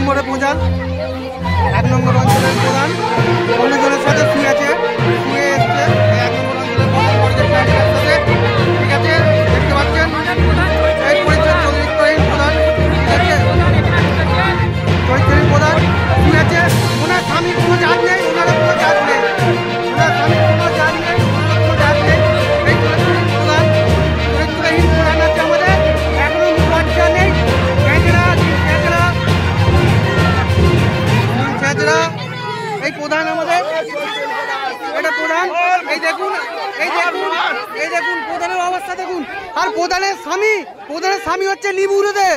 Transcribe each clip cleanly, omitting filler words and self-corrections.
নম্বরে প্রধান, 1 নম্বর অঞ্চলের প্রধান বন্ধুজনের সাথে শুয়েছে, শুয়ে এসছে 1 নম্বর অঞ্চলের প্রধান পরিচয় সাথে। ঠিক আছে, দেখতে পাচ্ছেন এই পরিচয় চরিত্রহীন প্রধান, ঠিক আছে, চরিত্রহীন প্রধান শুয়েছে। ওনার স্বামীর কোনো জাত নেই, ওনারও কোনো জাত নেই, ওনার স্বামীর কোনো জাত নেই, ওনারও কোনো জাত নেই। এই চরিত্রহীন প্রধান, চরিত্রহীন প্রধান আছে আমাদের, এখনো লজ্জা নেই। এই প্রধান আমাদের, এটা প্রধান। এই দেখুন, এই দেখুন, এই দেখুন প্রধানের অবস্থা দেখুন। আর প্রধানের স্বামী হচ্ছে লিমুরুদে,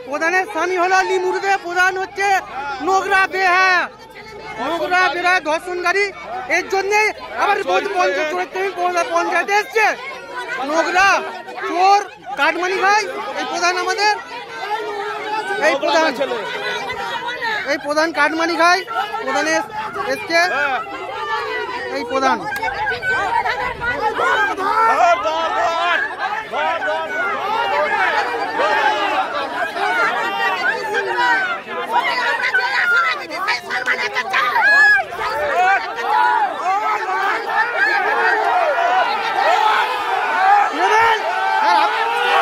প্রধানের স্বামী হলো লিমুরুদে। প্রধান হচ্ছে নোংরা বেহায়া, নোংরা বেহায়া ধর্ষণকারী। এর জন্যে আবার পঞ্চায়েতে এসছে নোংরা চোর কাটমানি ভাই। এই প্রধান আমাদের, এই প্রধান, এই প্রধান কাটমানি খায়। প্রধানের এসছে এই প্রধান।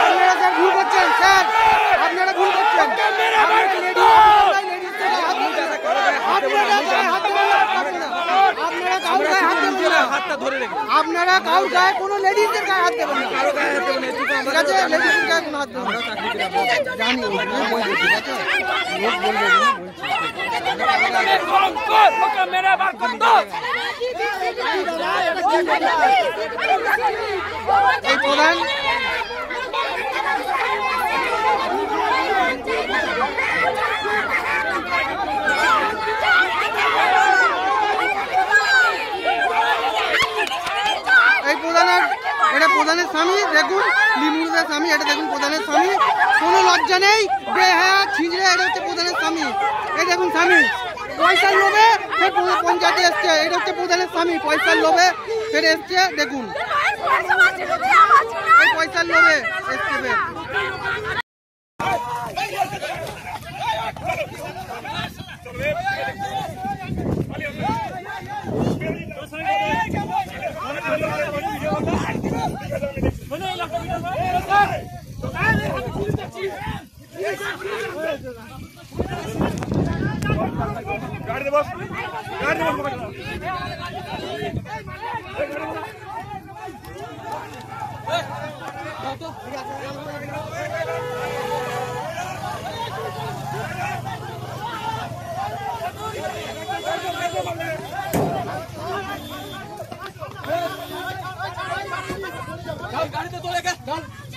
আপনারা ভুল করছেন স্যার, আপনারা ভুল করছেন। আপনারা কারোর গায়ে কোনো লেডিসের গায়ে হাত দেবেন না, ঠিক আছে? লেডিসের গায়ে কোনো হাত দেবেন না, জানি ঠিক আছে। লোক বলবে এই প্রধান এটা প্রধানের স্বামী, দেখুন লিমুরুদের স্বামী, এটা দেখুন প্রধানের স্বামী, কোনো লজ্জা নেই, বেহায়া ছিঁচড়ে। এটা হচ্ছে প্রধানের স্বামী, এই দেখুন স্বামী পয়সার লোভে পঞ্চায়েতে এসছে। এটা হচ্ছে প্রধানের স্বামী, পয়সার লোভে ফের এসছে, দেখুন এই পয়সার লোভে এসছে।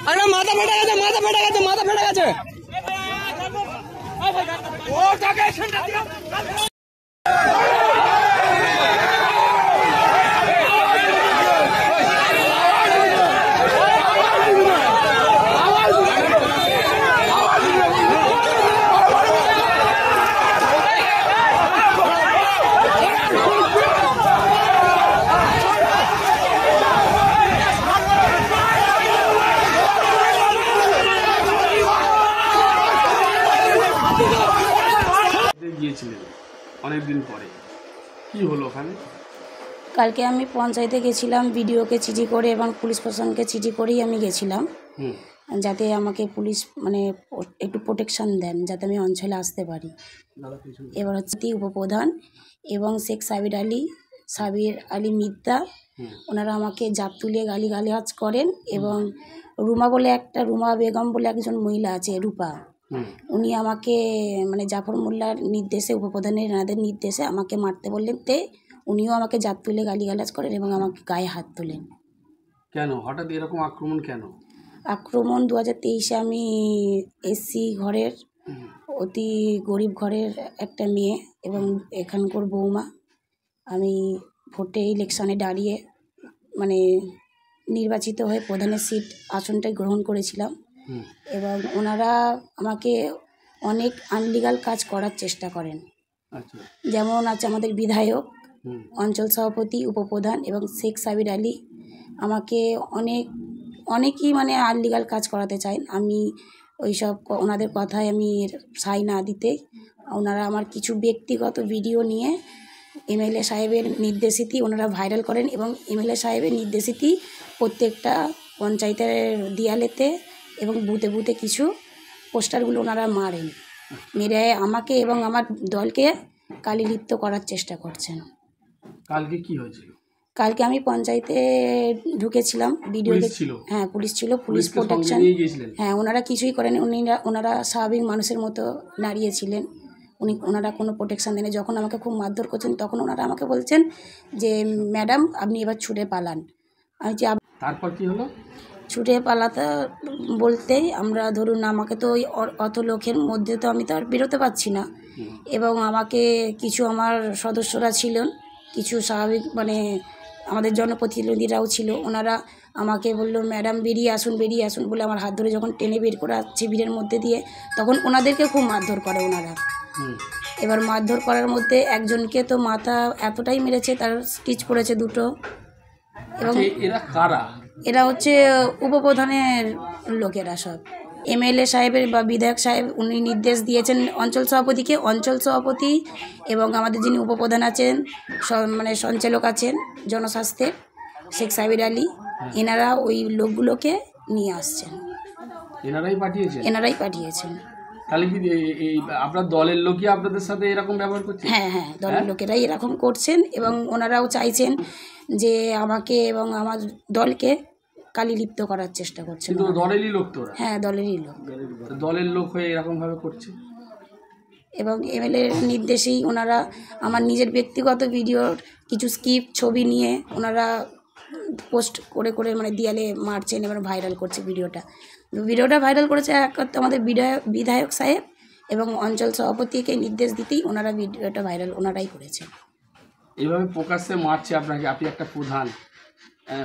अरे माथा फटा गया, माथा फटा गया, माथा फटा गया। অনেকদিন পরে কি হলো ওখানে? কালকে আমি পঞ্চায়েতে গেছিলাম, বিডিওকে চিঠি করে এবং পুলিশ প্রশাসনকে চিঠি করেই আমি গেছিলাম, যাতে আমাকে পুলিশ মানে একটু প্রোটেকশন দেন, যাতে আমি অঞ্চলে আসতে পারি। এবার হচ্ছে উপপ্রধান এবং শেখ সাবির আলী মিদ্দা, ওনারা আমাকে জাপ তুলিয়ে গালিগালাজ করেন। এবং রুমা বেগম বলে একজন মহিলা আছে, রূপা, উনি আমাকে মানে জাফর মোল্লার নির্দেশে, উপপ্রধানের এনাদের নির্দেশে আমাকে মারতে বললেন। উনিও আমাকে জাপ তুলে গালিগালাজ করেন এবং আমাকে গায়ে হাত তোলেন। কেন হঠাৎ এরকম আক্রমণ? কেন আক্রমণ 2023-এ আমি এসসি ঘরের, অতি গরিব ঘরের একটা মেয়ে এবং এখানকার বৌমা। আমি ভোটে ইলেকশনে দাঁড়িয়ে মানে নির্বাচিত হয়ে প্রধানের আসনটাই গ্রহণ করেছিলাম। এবং ওনারা আমাকে অনেক আনলিগাল কাজ করার চেষ্টা করেন। যেমন আছে আমাদের বিধায়ক, অঞ্চল সভাপতি, উপপ্রধান এবং শেখ সাবির আলী আমাকে অনেকই মানে আনলিগাল কাজ করাতে চান। আমি ওইসব ওনাদের কথায় আমি সাই না দিতে ওনারা আমার কিছু ব্যক্তিগত ভিডিও নিয়ে এমএলএ সাহেবের নির্দেশিতই ওনারা ভাইরাল করেন এবং এমএলএ সাহেবের নির্দেশিতই প্রত্যেকটা পঞ্চায়েতের দেয়ালেতে এবং বুথে বুথে কিছু পোস্টারগুলো ওনারা মারেন, মেরে আমাকে এবং আমার দলকে কালিলিপ্ত করার চেষ্টা করছেন। কালকে কি হয়েছিল? কালকে আমি পঞ্চায়েতে ঢুকেছিলাম, ভিডিও পুলিশ ছিল? হ্যাঁ পুলিশ ছিল, পুলিশ পুলিশকে সঙ্গে প্রোটেকশন। নিয়ে গিয়েছিলেন? হ্যাঁ ওনারা কিছুই করেনি, ওনারা স্বাভাবিক মানুষের মতো দাঁড়িয়েছিলেন, ওনারা কোনো প্রোটেকশান দেননি। যখন আমাকে খুব মারধর করছেন তখন ওনারা আমাকে বলছেন যে ম্যাডাম আপনি এবার ছুটে পালান। আমি যে তারপর কি হলো? ছুটে পালাতে বলতেই আমরা ধরুন আমাকে তো ওই অত লোকের মধ্যে তো আমি তো আর বেরোতে পারছি না, এবং আমাকে কিছু আমার সদস্যরা ছিলেন, কিছু স্বাভাবিক মানে আমাদের জনপ্রতিনিধিরাও ছিল, ওনারা আমাকে বললো ম্যাডাম বেরিয়ে আসুন বলে আমার হাত ধরে যখন টেনে বের করে আসছে ভিড়ের মধ্যে দিয়ে, তখন ওনাদেরকে খুব মারধর করে ওনারা। এবার মারধর করার মধ্যে একজনকে তো মাথা এতটাই মেরেছে, তার স্টিচ পড়েছে দুটো। এবং এরা কারা? এরা হচ্ছে উপপ্রধানের লোকেরা সব। এমএলএ সাহেবের বা বিধায়ক সাহেব উনি নির্দেশ দিয়েছেন অঞ্চল সভাপতিকে, অঞ্চল সভাপতি এবং আমাদের যিনি উপপ্রধান আছেন মানে সঞ্চালক আছেন জনস্বাস্থ্যের শেখ সাবির আলী, এনারা ওই লোকগুলোকে নিয়ে আসছেন। এনারাই পাঠিয়েছেন। তাহলে কি এই আপনার দলের লোকই আপনাদের সাথে এরকম ব্যবহার করছে? হ্যাঁ হ্যাঁ, দলের লোকেরাই এরকম করছেন এবং ওনারাও চাইছেন যে আমাকে এবং আমার দলকে কালিলিপ্ত করার চেষ্টা করছেন। কিন্তু দলেরই লোক তো? হ্যাঁ দলেরই লোক। দলের লোক হয়ে এরকম ভাবে করছে এবং এমএলএর নির্দেশেই ওনারা আমার নিজের ব্যক্তিগত ভিডিওর কিছু স্ক্রিপ্ট ছবি নিয়ে ওনারা পোস্ট করে করে মানে দেয়ালে মারছেন এবং ভাইরাল করছে ভিডিওটা ভাইরাল করেছে আমাদের বিধায়ক সাহেব এবং অঞ্চল সভাপতিকে নির্দেশ দিতেই ওনারা ভিডিওটা ভাইরাল ওনারাই করেছেন। এইভাবে প্রকাশ্যে মারছে আপনাকে, আপনি একটা প্রধান,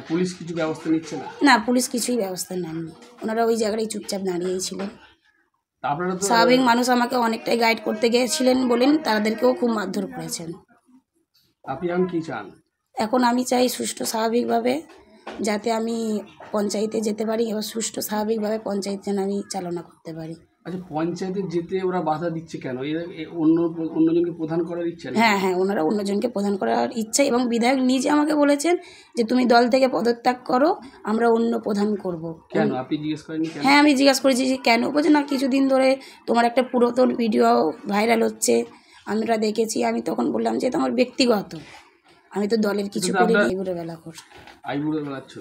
পুলিশ কিছু ব্যবস্থা নিচ্ছে না? না, পুলিশ কিছুই ব্যবস্থা নেননি, ওনারা ওই জায়গায় চুপচাপ দাঁড়িয়েই ছিলেন। আপনারা তো স্বাভাবিক মানুষ আমাকে অনেকটাই গাইড করতে গিয়েছিলেন বলেন তাদেরকেও খুব মারধর করেছেন। আপনি এখন কি চান? এখন আমি চাই সুষ্ঠু স্বাভাবিকভাবে যাতে আমি পঞ্চায়েতে যেতে পারি এবং সুষ্ঠু স্বাভাবিকভাবে পঞ্চায়েত যেন আমি চালনা করতে পারি। আচ্ছা, পঞ্চায়েতে যেতে ওরা বাধা দিচ্ছে কেন? এরা অন্যজনকে প্রধান করার ইচ্ছা? হ্যাঁ হ্যাঁ, ওনারা অন্যজনকে প্রধান করার ইচ্ছা এবং বিধায়ক নিজে আমাকে বলেছেন যে তুমি দল থেকে পদত্যাগ করো, আমরা অন্য প্রধান করব। কেন আপনি জিজ্ঞেস করেননি? হ্যাঁ আমি জিজ্ঞাসা করেছি যে কেন, বলছে না কিছুদিন ধরে তোমার একটা পুরাতন ভিডিও ভাইরাল হচ্ছে আমরা দেখেছি। আমি তখন বললাম যে তোমার ব্যক্তিগত, আমি তো দলের কিছু করি আইবুড়ো বেলা কর। আইবুড়ো বেলাচ্ছ?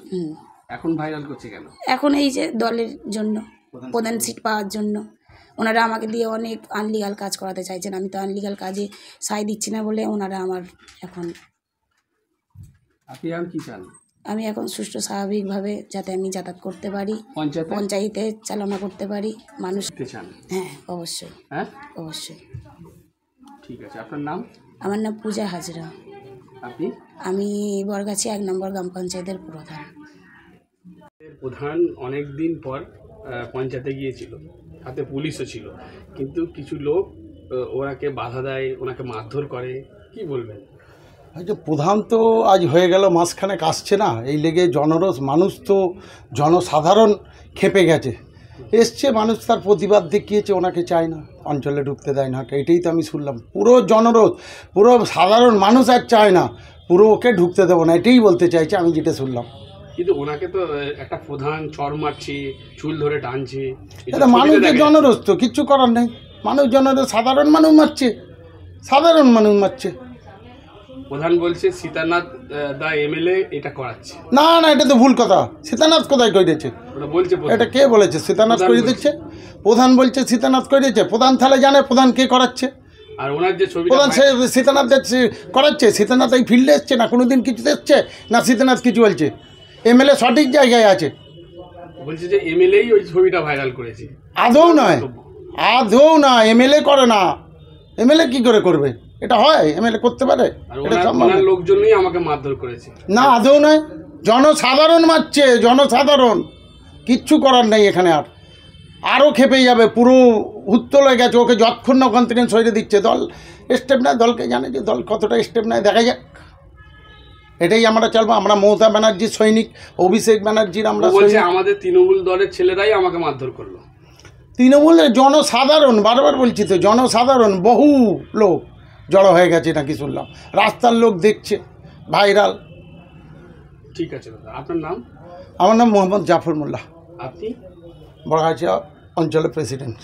এখন ভাইরাল করছে কেন? এখন এই যে দলের জন্য, প্রধান সিট পাওয়ার জন্য ওনারা আমাকে দিয়ে অনেক আনলিগাল কাজ করাতে চাইছেন। আমি তো আনলিগাল কাজে সাই দিচ্ছি না বলে ওনারা আমার এখন। আপনি এখন কি চান? আমি এখন সুষ্ঠু স্বাভাবিকভাবে যাতে আমি যাতায়াত করতে পারি, পঞ্চায়েতে চালনা করতে পারি মানুষ চান? হ্যাঁ অবশ্যই। হ্যাঁ অবশ্যই। ঠিক আছে, আপনার নাম? আমার নাম পূজা হাজরা। আপনি? আমি বরগাছি 1 নম্বর গ্রাম পঞ্চায়েতের প্রধান অনেক দিন পর পঞ্চায়েতে গিয়েছিল, হাতে পুলিশও ছিল, কিন্তু কিছু লোক ওনাকে বাধা দেয়, ওনাকে মারধর করে, কি বলবেন? আচ্ছা, প্রধান তো আজ হয়ে গেল মাসখানেক আসছে না, এই লেগে জনরোষ, মানুষ তো জনসাধারণ খেপে গেছে, এসছে মানুষ তার প্রতিবাদ দেখিয়েছে, ওনাকে চায় না, অঞ্চলে ঢুকতে দেয় না, এটাই তো আমি শুনলাম। পুরো জনরোষ, পুরো সাধারণ মানুষ আর চায় না, পুরো ওকে ঢুকতে দেবো না, এটাই বলতে চাইছে, আমি যেটা শুনলাম। কিন্তু ওনাকে তো একটা প্রধান চর মারছে, চুল ধরে টানছে, এটা মানুষের জনরোষ, তো কিচ্ছু করার নেই, মানুষ জনরোষ, সাধারণ মানুষ মারছে। প্রধান বলছে সীতানাথ দা এমএলএ এটা করাচ্ছে। না না, এটা তো ভুল কথা, সীতানাথ কোথায় করেছে? এটা কে বলেছে সীতানাথ করে দিচ্ছে? প্রধান বলছে সীতানাথ করেছে, প্রধান তাহলে জানে প্রধান কে করাচ্ছে। আর ওনার যে ছবি প্রধান সে সীতানাথ করাচ্ছে, সীতানাথ এই ফিল্ডে এসছে না, কোনোদিন কিছু এসছে না, সীতানাথ কিছু বলছে, এমএলএ সঠিক জায়গায় আছে। বলছে যে এমএলএই ওই ছবিটা ভাইরাল করেছে। আদৌ না, এমএলএ করে না, এমএলএ কি করে করবে? এটা হয়? এমএলএ করতে পারে? এটা সম্ভব না। লোকজনই আমাকে মারধর করেছে। না, আদৌ নয়, জনসাধারণ মারছে, জনসাধারণ, কিচ্ছু করার নেই এখানে। আরও খেপে যাবে, পুরো উত্তল হয়ে গেছে, ওকে যতক্ষণ না ওখান থেকে সরিয়ে দিচ্ছে। দল স্টেপ নেয়, দলকে জানে যে দল কতটা স্টেপ নেয়, দেখা যাক, এটাই আমরা চলবো। আমরা মমতা ব্যানার্জির সৈনিক, অভিষেক ব্যানার্জির আমরা। আমাদের তৃণমূল দলের ছেলেরাই আমাকে মারধর করলো। তৃণমূলের জনসাধারণ, বারবার বলছি তো, জনসাধারণ বহু লোক জড়ো হয়ে গেছে নাকি শুনলাম, রাস্তার লোক দেখছে, ভাইরাল। ঠিক আছে দাদা, আপনার নাম? আমার নাম মোহাম্মদ জাফর মোল্লা, আপনি? বড়গাছিয়া অঞ্চলের প্রেসিডেন্ট।